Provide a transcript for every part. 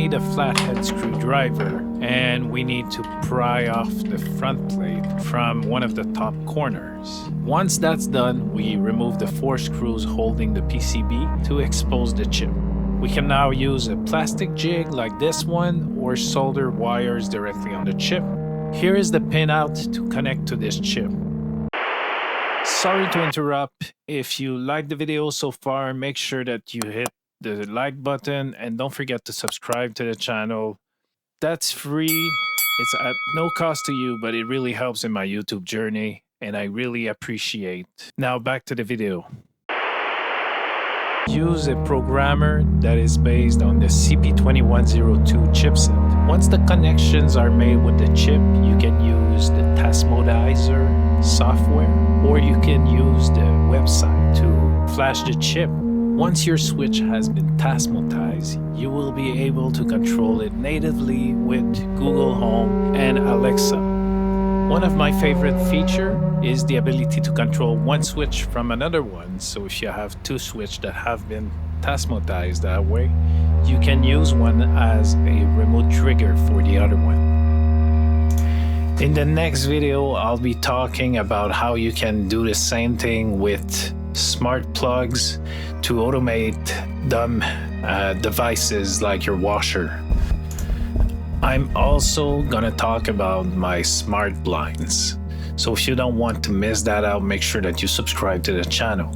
need a flathead screwdriver, and we need to pry off the front plate from one of the top corners. Once that's done, we remove the 4 screws holding the PCB to expose the chip. We can now use a plastic jig like this one or solder wires directly on the chip. Here is the pinout to connect to this chip. Sorry to interrupt. If you like the video so far, make sure that you hit the like button and don't forget to subscribe to the channel. That's free. It's at no cost to you, but it really helps in my YouTube journey and I really appreciate. Now back to the video. Use a programmer that is based on the CP2102 chipset. Once the connections are made with the chip, you can use the Tasmotizing software, or you can use the website to flash the chip. Once your switch has been Tasmotized, you will be able to control it natively with Google Home and Alexa. One of my favorite features is the ability to control one switch from another one. So if you have 2 switches that have been Tasmotized that way, you can use one as a remote trigger for the other one. In the next video, I'll be talking about how you can do the same thing with smart plugs to automate dumb devices like your washer. I'm also gonna talk about my smart blinds. So if you don't want to miss that out, make sure that you subscribe to the channel.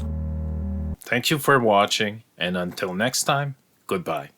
Thank you for watching, and until next time, goodbye.